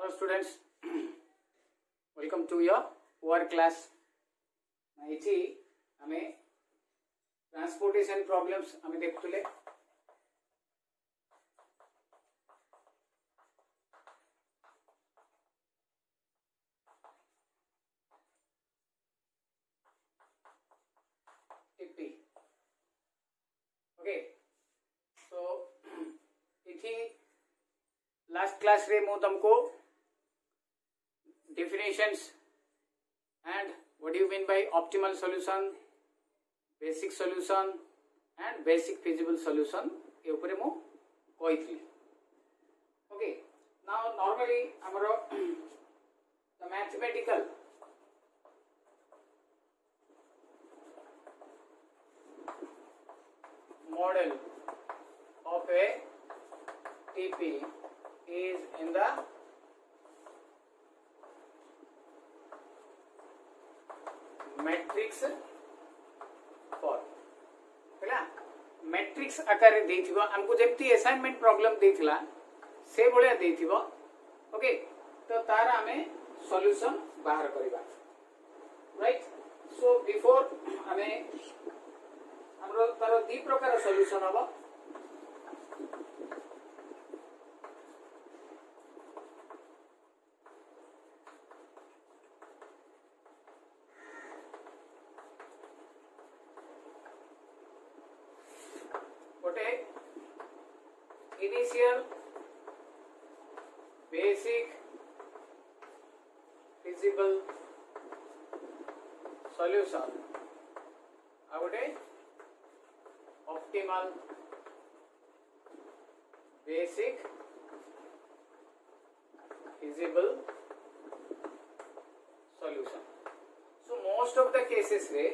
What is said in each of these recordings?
Hello students, welcome to your work class. इची आमे transportation problems आमे देखुले. टिप्पी okay so इथी last class रे मु तुमको definitions and what do you mean by optimal solution, basic solution and basic feasible solution ए ऊपर मु कही थी. Okay now normally हमरो the mathematical model of a TP is in the matrix form हैला. Matrix आकार देथिबो हमको जेमती असाइनमेंट प्रॉब्लम देथिला से भलिया देथिबो. Okay तो तार हमें सॉल्यूशन बाहर करबा. राइट सो बिफोर हमें हमरो तार दी प्रकार सॉल्यूशन हबो. Initial basic feasible solution आउटे optimal basic feasible solution. So most of the cases रे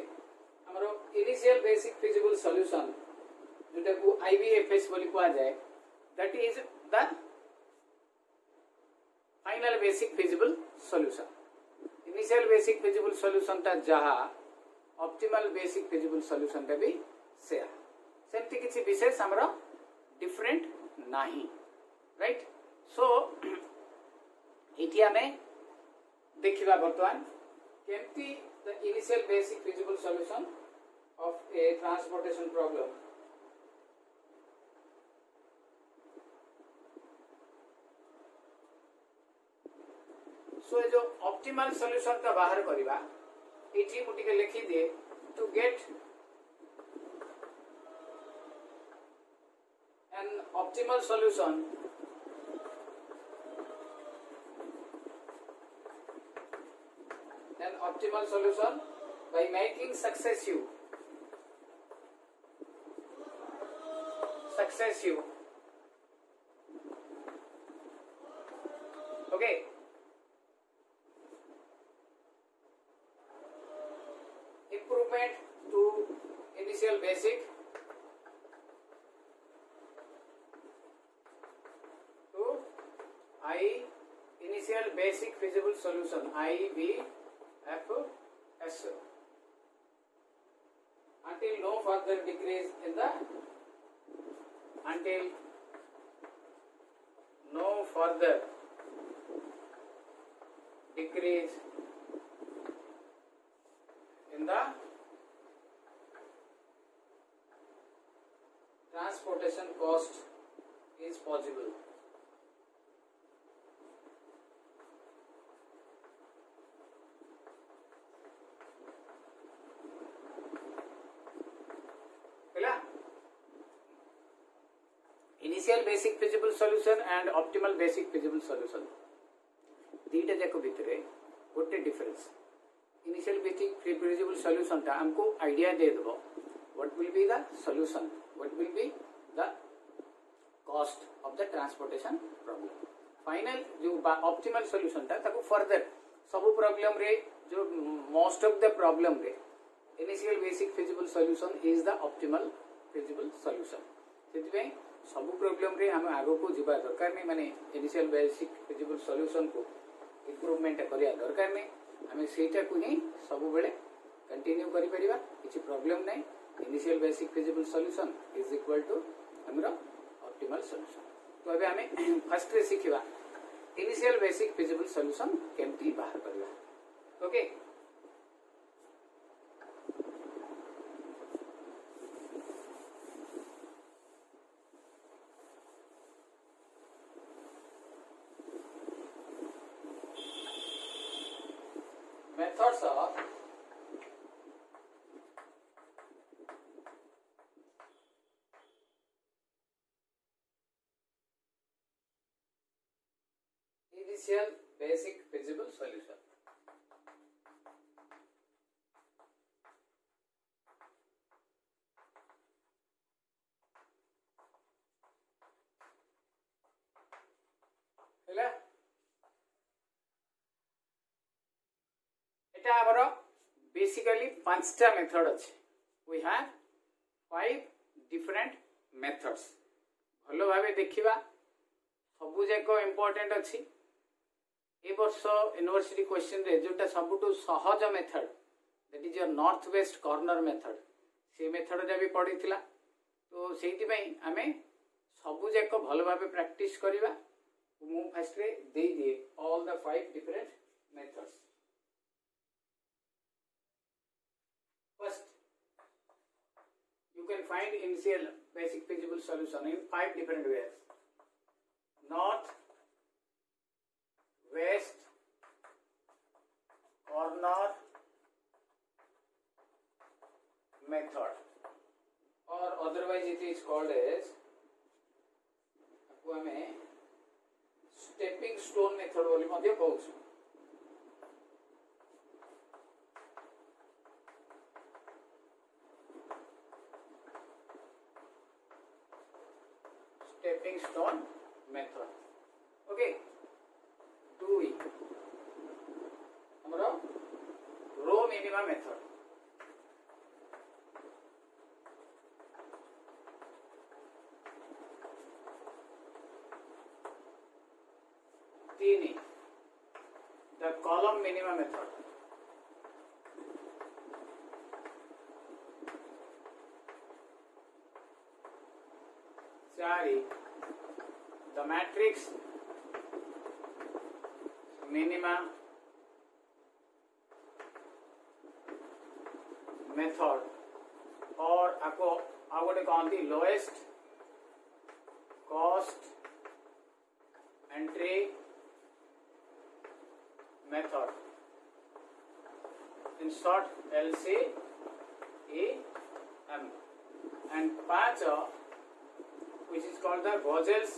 हमरो initial basic feasible solution जोटा को IBFS बोली कुआ जाए, that is the final basic feasible solution. Initial basic feasible solution ता जहा optimal basic feasible solution ता भी सेया सेमती किसी विशेष हमरा different नहीं. राइट सो इति हमें देखिबा वर्तमान केमती the initial basic feasible solution of a transportation problem. सो जो ऑप्टिमल सॉल्यूशन का बाहर करिबा इठी मु टिके लिखि दे to get an optimal solution by making successive okay improvement to initial basic to initial basic feasible solution IBFS until no further decrease in the transportation cost is possible. Initial basic feasible solution and optimal basic feasible solution दीटा जाक भितरे गोटे difference. Initial basic feasible solution ता हमको idea दे देबो what will be the solution, what will be the cost of the transportation problem. Final जो optimal solution ता ताको further सब प्रॉब्लम रे जो मोस्ट ऑफ द प्रॉब्लम रे initial basic feasible solution is the optimal feasible solution. सेति सब problem रे हम आगो को जिबा दरकार नहीं. माने इनिशियल बेसिक feasible solution को इम्प्रूवमेंट करिया दरकार नहीं. हमें सेटा को ही सब बेले कंटिन्यू करि परिबा किछि प्रॉब्लम नहीं. Initial basic feasible solution is equal to हमरा ऑप्टिमल सॉल्यूशन. तो अबे हमें first ray सिखिबा initial basic feasible solution केमती बाहर करला okay methods of initial basic feasible solution ହେଲା এটা ଆମର बेसिकली पांचटा मेथड अच्छे वी हैव 5 डिफरेंट मेथड्स भलो भाबे देखिबा सबु जाक इम्पोर्टेंट अच्छी ए वर्ष यूनिवर्सिटी क्वेश्चन रे जोटा सबुठु सहज method that is your north west corner method से मेथड रे भी पड़ी थिला तो सेति पई आमे सबु जाक भलो भाबे प्रैक्टिस करिवा मु फर्स्ट रे दे दिए all the 5 different methods First, you can find initial basic feasible solution in 5 different ways. North, west, corner method, or otherwise it is called as stepping stone method बोली मध्य कहूँ. Stepping stone method. Okay. 2 हमारा row minima method तीन the column minima method चारि the matrix minima method or आपको आगोटे कहती lowest cost entry method in short LCEM and 5 which is called the Vogel's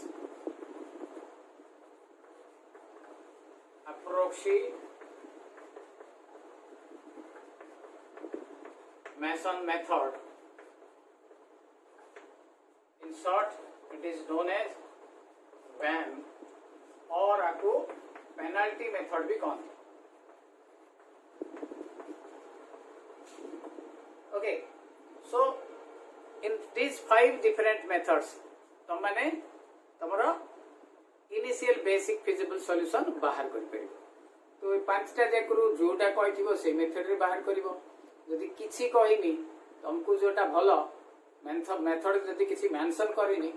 approximation method. In short, it is known as VAM or आपको penalty method भी कहते. Okay, so in these 5 different methods, तुमने तुम्हारा initial basic feasible solution बाहर कर परिबो तो ए पांचटा जाकरू जोटा कहिथिबो से मेथड रे बाहर करिवो जदि किछि कहिनी तुमको जोटा भलो मेथड जदि किछि मेंशन करिनी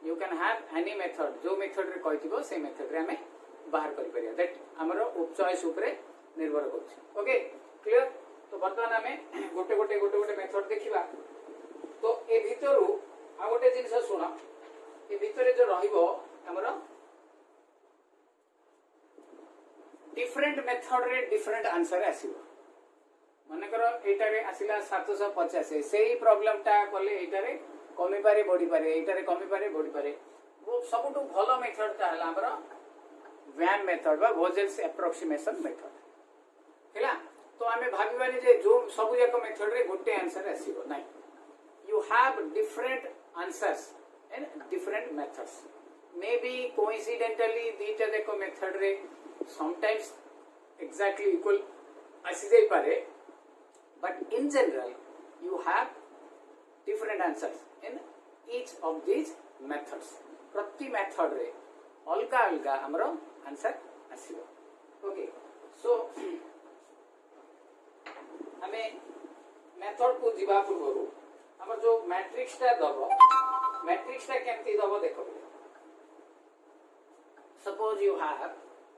you can have any method जो मेथड रे कहिथिबो से मेथड रे हमें बाहर कर परिया दैट हमरो चॉइस ऊपर निर्भर करछि ओके क्लियर तो वर्तमान हमें गोटे मेथड देखिबा तो ए भितरु आ गोटे जिंस सुना ए भितरे जो रहिबो हमरो डिफरेंट मेथड रे डिफरेंट आंसर आसीबो मानकर एटारे आसिला 750 सेही प्रॉब्लम टा कले एटारे कमी पारे बढ़ी पारे एटारे कमी पारे बढ़ी पारे वो सबटु भलो मेथड ता हला हमरो वैन मेथड बा वोजेल्स एप्रोक्सीमेशन मेथड हैला तो आमे भाबिबानी जे जो सब जाक मेथड रे गोटे आंसर आसीबो नाही you have different answers in different methods may be coincidentally दीटा जाक मेथड रे sometimes exactly equal आसी जाई पारे but in general you have different answers in each of these methods प्रति मेथड रे अलगा अलगा हमरो आंसर आसीबो ओके सो हमें मेथड को जीवा पूर्व हमर जो मैट्रिक्स ता दबो मैट्रिक्स ता केमती दबो देखो सपोज यू हैव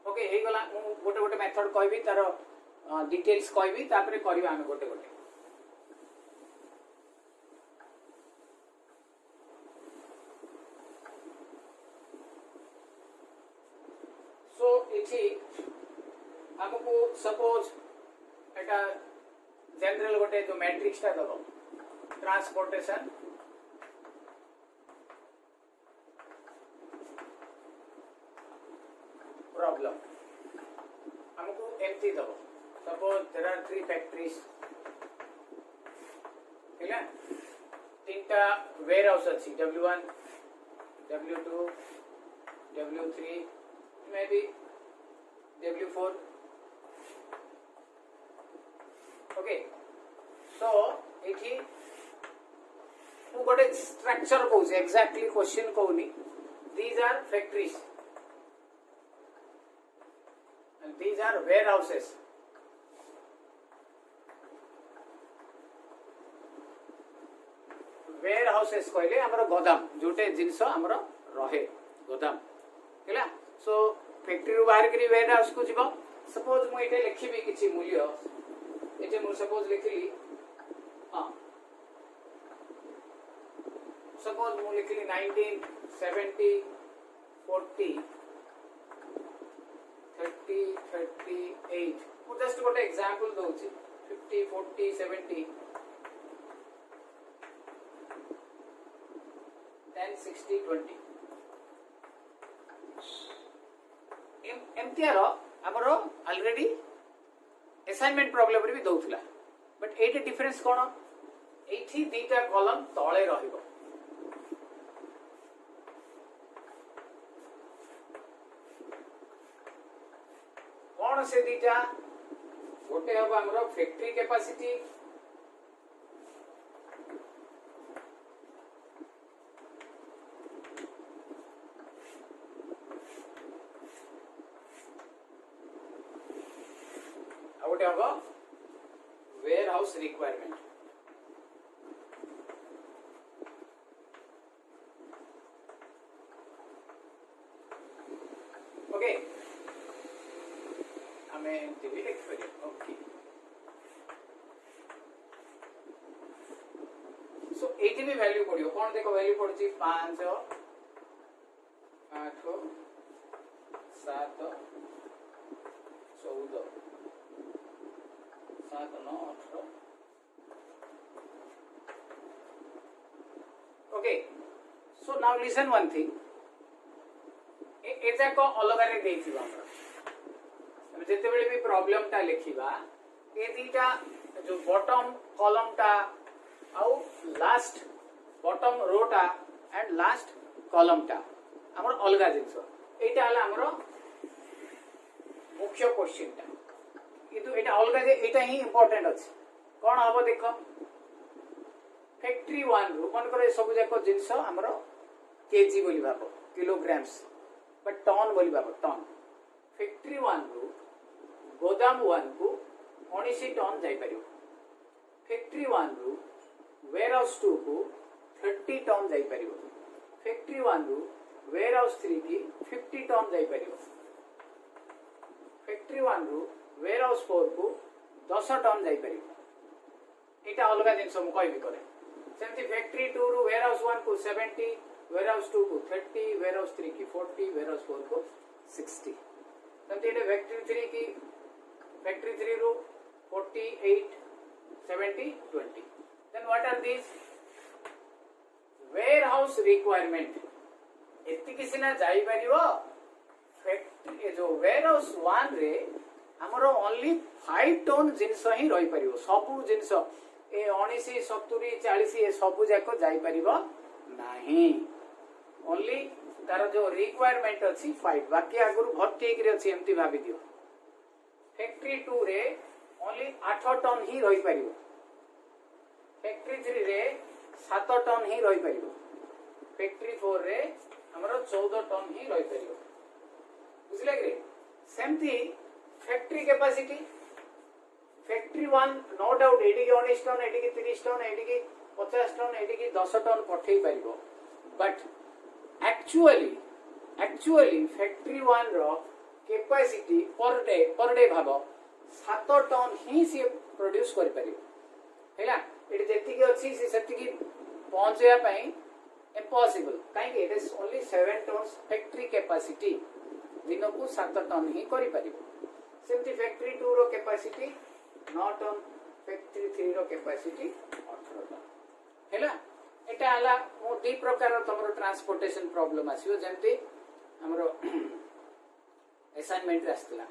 ओके हे गला मु गोटे गोटे मेथड कहबी तार डिटेल्स कहबी तापरे करबा हम गोटे गोटे सो इठी हमको सपोज एटा जनरल गोटे जो मैट्रिक्स टा दबो ट्रांसपोर्टेशन प्रॉब्लम हमको एमती दबो सपोज देयर आर 3 फैक्ट्रीज ठीक है तीनटा वेयर हाउस अछि W1 W2 W3 may be W4 okay so एठी मु गोटे स्ट्रक्चर कहूँ एक्जाक्टली क्वेश्चन कहूनी these are factories and these are warehouses warehouses कहले हमर गोदाम जोटे जिंस हमर रहे गोदाम हैला सो फैक्ट्री रो बाहर करी वेयरहाउस को जीवो सपोज मु एटे लिखिबी किछि मूल्य एटे मु सपोज लिखली हां सपोज मु लिखली 1970 40 30 38 मु जस्ट गोटे एग्जांपल दोछि 50 40 70 10 60 20 एमटीआर हमर ऑलरेडी असाइनमेंट प्रॉब्लम रे भी दउथला बट एटे डिफरेंस कोन एठी दीटा कॉलम तळे रहिबो कौन से दीटा गोटे हम हमरो फैक्ट्री कैपेसिटी गोटे हम वेयर हाउस रिक्वायरमेंट ओके हमें भी लिख करिए ओके सो एटी भी वैल्यू पड़ियो कौन देखो वैल्यू पड़ची 5 8 7 14 7 9 18 okay so now listen one thing एजा को अलग रे देछि हमरा जेते बेले भी प्रॉब्लम टा लिखिबा ए दीटा जो बॉटम कॉलम टा आउ लास्ट बॉटम रो टा एंड लास्ट कॉलम टा हमर अलगा जिंस एटा हला हमर मुख्य क्वेश्चन टा किंतु एटा अलगा जे एटा ही इंपोर्टेंट अछि कोन हबो देखो फैक्ट्री 1 रो मन करे सब जाको जिंस हमर केजी बोली भाबो किलोग्राम्स बट टन बोली भाबो टन फैक्ट्री 1 रो गोदाम 1 को 19 टन जाई परियो फैक्ट्री 1 रो वेयरहाउस 2 को 30 टन जाई परियो फैक्ट्री 1 रो वेयरहाउस 3 की 50 टन जाई परियो फैक्ट्री 1 रो वेयरहाउस 4 को 10 टन जाई परियो एटा अलगा जिंस हम कहबी करे सेमती फैक्ट्री 2 रो वेयरहाउस 1 को 70 वेयरहाउस 2 को 30 वेयरहाउस 3 की 40 वेयरहाउस 4 को 60 सेमती एटा फैक्ट्री 3 की factory 3 row 48 70 20 then what are these warehouse requirement एति किसिना जाई परिबो फैक्ट्री जो वेयरहाउस 1 रे हमरो ओनली 5 टन जिंस ही रही परिबो सबु जिंस ए 19 70 40 ए सबु जाको जाई परिबो नाही ओनली तार जो रिक्वायरमेंट अछि 5 बाकी आगुरु भर्ती के अछि एमती भाबी दियो फैक्ट्री 2 रे ओनली 8 टन ही रही परिबो फैक्ट्री 3 रे 7 टन ही रही परिबो फैक्ट्री 4 रे हमरो 14 टन ही रही परिबो बुझले कि सेमती factory capacity factory 1 no doubt एडी के 19 टन एडी के 30 टन एडी के 50 टन एडी के 10 टन पठेई परिबो बट एक्चुअली फैक्ट्री 1 रो कैपेसिटी पर डे भाव 7 टन ही सी प्रोड्यूस कर पारिबो हैला एटी जेतिकी अछि से सेतिकी पहुंचया पई इम्पॉसिबल काहे it is only 7 tons factory capacity दिन को 7 टन ही करि पारिबो सेमती फैक्ट्री 2 रो कैपेसिटी 9 टन फैक्ट्री 3 रो कैपेसिटी 18 टन हैला एटा हला मो दी प्रकार तमरो ट्रांसपोर्टेशन प्रॉब्लम आसीओ जेमती हमरो असाइनमेंट रास्तिला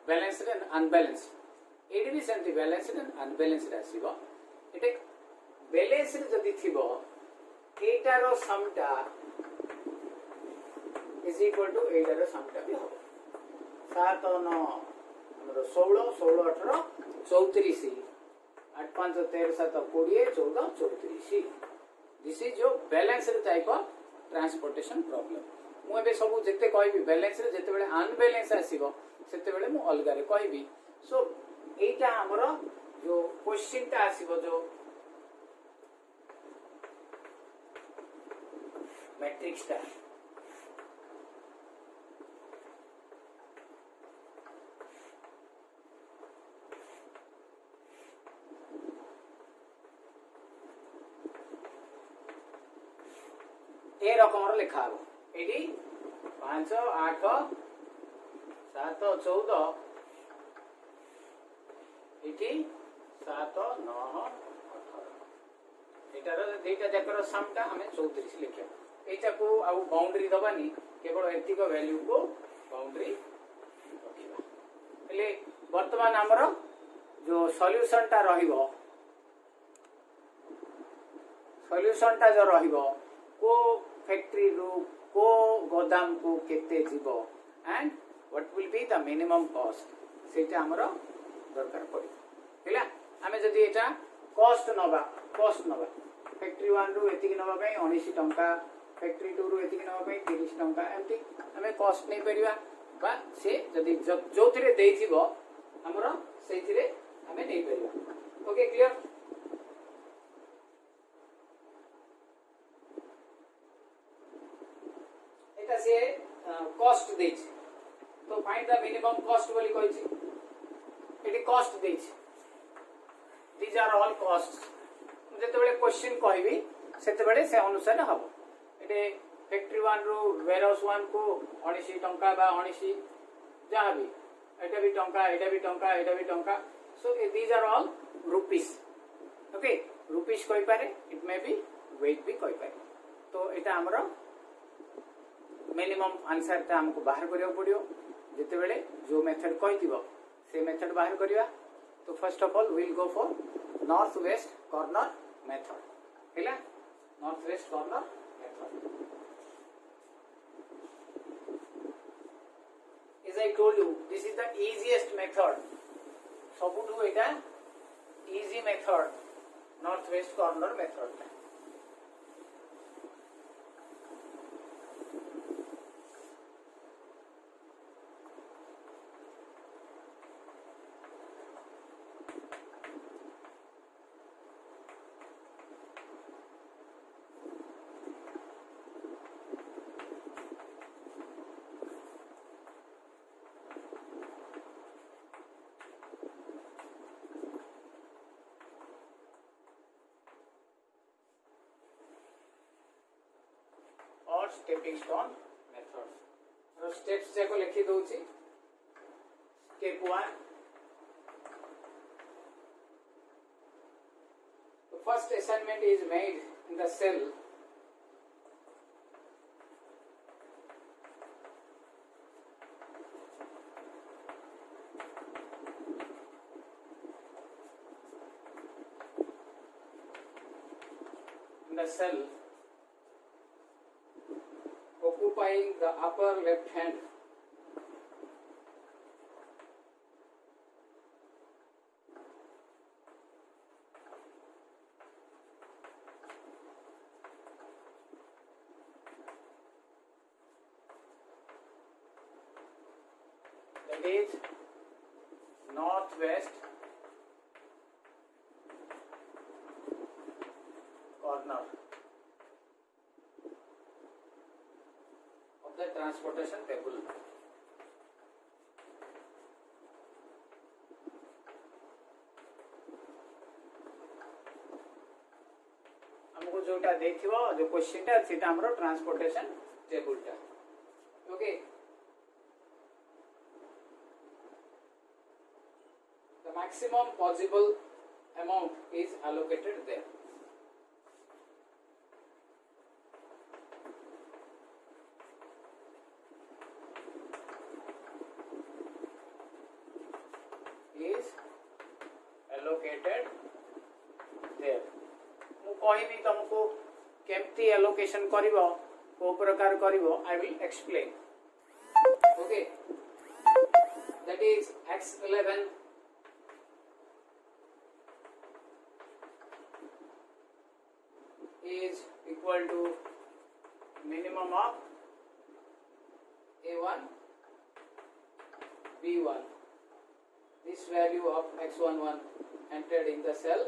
बैलेंस्ड एंड अनबैलेंस्ड एडी भी सेमती बैलेंस्ड एंड अनबैलेंस्ड आसीबो एटे बैलेंस्ड जदी थिबो एटारो समटा इज इक्वल टू एटारो समटा भी हो 7 9 हमरो 16 16 18 34 8 5 13 7 20 14 34 this is your balanced type of transportation problem मु एबे सब जते कहबी बैलेंस रे जते बेले अनबैलेंस आसीबो सेते बेले मु अलगा रे कहबी सो एटा हमरो जो क्वेश्चन ता आसीबो जो मैट्रिक्स ता ए रकम लिखा हो एटी 5 8 7 14 एटी 7 9 18 एटार दुईटा जाकर समटा हमें 34 लिखा एटा को आ बाउंड्री दबानी केवल एतिक वैल्यू को बाउंड्री रखिबा हेले वर्तमान हमर जो सॉल्यूशन टा रहिबो सॉल्यूशन टा जो रहिबो को फैक्ट्री रू को गोदाम को केते जीवो and what will be the minimum cost सेटा हमरो दरकार पड़ी हैला हमें जदी एटा कॉस्ट नबा फैक्ट्री 1 रू एतिकी नबा पई 19 टंका फैक्ट्री 2 रू एतिकी नबा पई 30 टंका एमती हमें कॉस्ट नै परिबा बा से जदी जोथिरे देइथिबो हमरो सेथिरे हमें नै परिबा ओके क्लियर से कॉस्ट देछि to find the minimum cost बोली कहछि एटी कॉस्ट देछि दीज आर ऑल कॉस्ट्स जते बेले क्वेश्चन कहबी सेते बेले से अनुसार हबो एटे फैक्ट्री 1 रो वेयरहाउस 1 को 19 टंका बा 19 जाबी एटा भी टंका एटा भी टंका एटा भी टंका so these are all rupees okay rupees कहि पारे इट मे बी वेट भी कहि पारे तो एटा हमरो मिनिमम आंसर ता हमको बाहर करियो पड़ियो जते बेले जो मेथड कहिदिबो से मेथड बाहर करिया तो first of all we will go for north west corner method हैला north west corner method as I told you this is the easiest method सबुठु एटा easy method north west corner method stepping stone method और steps जाको लिखि दोछि step 1 the first assignment is made in the cell occupying the upper left hand that is northwest corner of the transportation table. जोटा देखिबो जो question टा सेटा हमरो transportation table टा okay the maximum possible amount is allocated there is allocated there मु कहबी तुमको केमती एलोकेशन करिवो को प्रकार करिवो I will explain okay that is x11 is equal to minimum of a1 b1 this value of x11 entered in the cell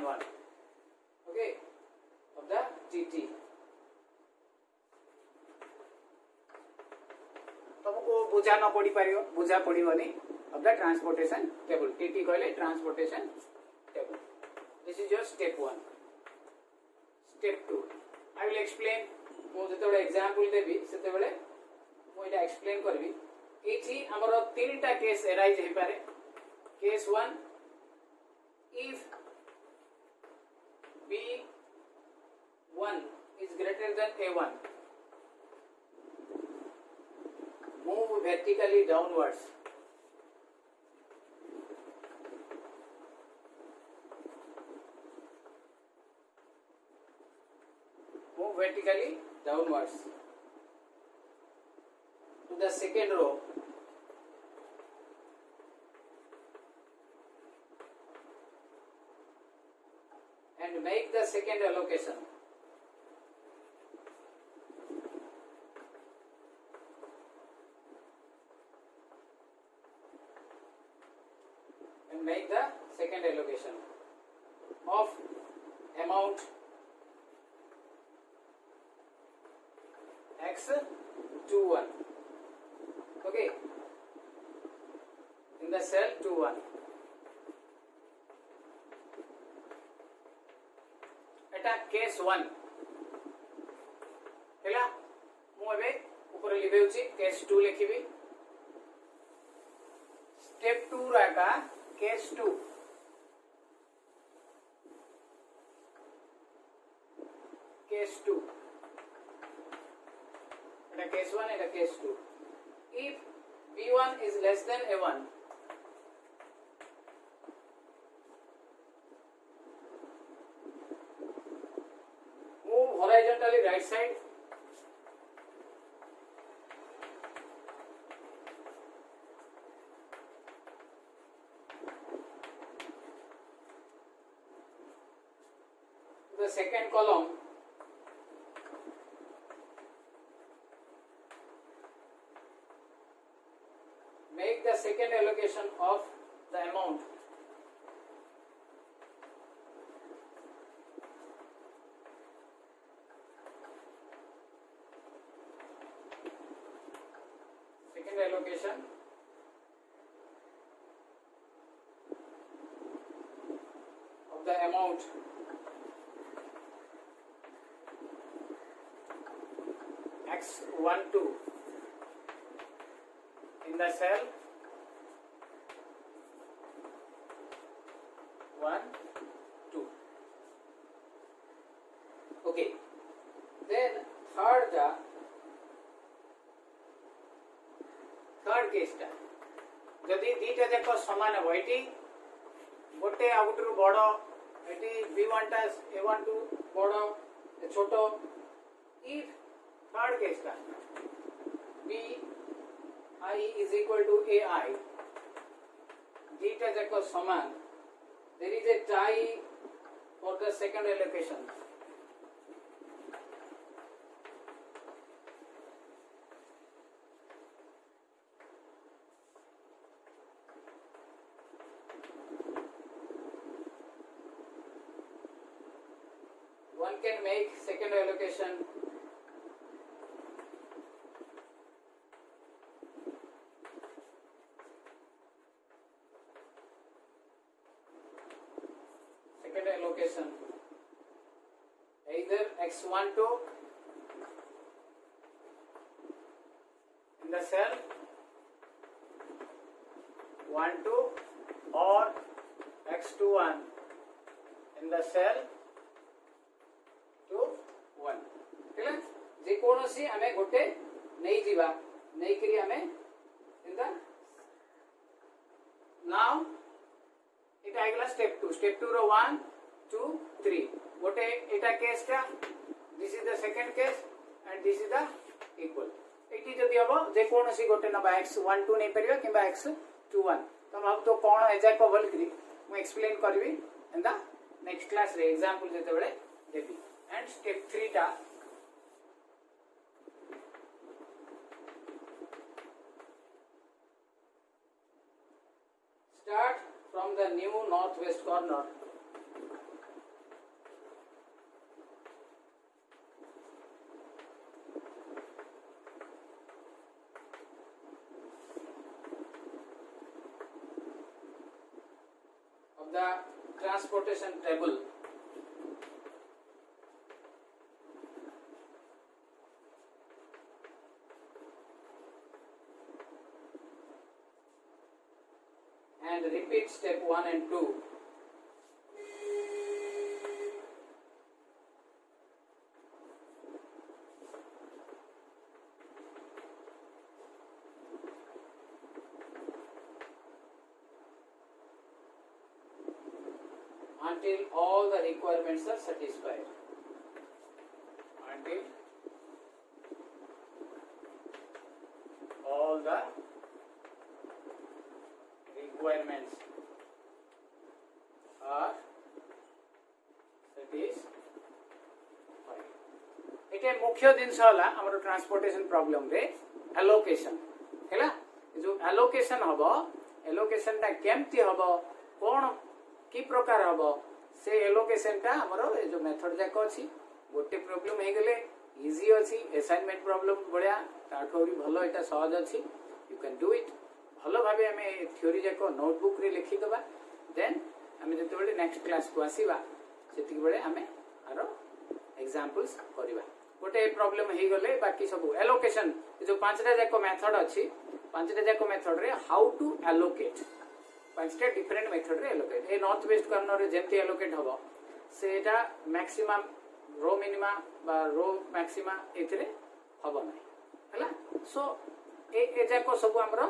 one okay of the TT तुमको बुझा न पड़ी पारियो बुझा पड़िबनी of the transportation table TT कहले transportation table this is your step 1 step 2 I will explain मु जतबे example देबी सेते बेले मु एटा एक्सप्लेन करबी एठी हमरो तीनटा केस अराइज हे पारे case 1 if B1 is greater than A1 move vertically downwards move vertically downwards to the second row and make the second allocation and make the second allocation of amount x21 okay in the cell 21 Etah case 1 हैला मु एबे ऊपर लिखेउची case 2 लिखिबी step 2 Raka case 2 case 2 Etah case 1 Etah case 2 if b1 is less than a1 horizontally right side the second column make the second allocation of the amount allocation of the amount x12 in the cell 1 2 okay then third case टा जदि दीटा जाक समान हो eighty गोटे आउटरु बड़ eighty b1 टा a1 to बड़ छोट इफ थर्ड केस टा b I is equal to ai दीटा जाक समान there is a tie for the second allocation one can make second allocation allocation either x12 in the cell 1 2 or x21 in the cell 2 1 ठीक है जे कोनोसी हमें गोटे नहीं जीवा नहीं करी हमें इन द नाउ इट आइगला स्टेप 2 रो 1 2 3 गोटे एटा केस टा this is the second case and this is the equal एटी जदी हबो जे कोनोसी गोटे नबा x12 नहीं परिबा किबा x21 तो हम तो कोन एजा को बोल करी मैं एक्सप्लेन करबी इन द नेक्स्ट क्लास रे एग्जांपल जेते बेले देबी एंड स्टेप 3 टा start from the new northwest corner of the transportation table and repeat step 1 and 2 until all the requirements are satisfied. Until all the requirements are satisfied. एटे मुख्य जिनस होला हमर transportation problem रे allocation हैला जो allocation हबो allocation ता केमती हबो कोन की प्रकार हबो से एलोकेशन ता हमर जो मेथड जाक अछि गोटे प्रॉब्लम हे गेले इजी अछि असाइनमेंट प्रॉब्लम बढिया ताठोरी भलो एटा सहज अछि यू कैन डू इट भलो भाबे हमें थ्योरी जाक नोटबुक रे लिखि दबा देन हमें जते बेले नेक्स्ट क्लास को आसीबा सेति बेले हमें आरो एग्जांपल्स करिबा गोटे प्रॉब्लम हे गले बाकी सब एलोकेशन जो पांचटा जाक मेथड अछि पांचटा जाक मेथड रे हाउ टू एलोकेट पांचटा डिफरेंट मेथड रे allocate a north west corner रे जेमती एलोकेट हबो सेटा मैक्सिमम रो मिनिमा बा रो मैक्सिमा एथरे हबो नै हला सो ए जाक सब हमरो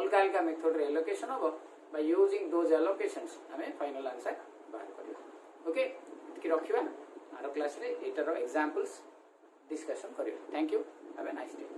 अलगा अलगा मेथड रे एलोकेशन हबो बाय यूजिंग दोज एलोकेशंस हमें फाइनल आंसर बाहर करिबा ओके इतकी रखिबा आरो क्लास रे एटारो एग्जांपल्स डिस्कशन करिबा thank you have a nice day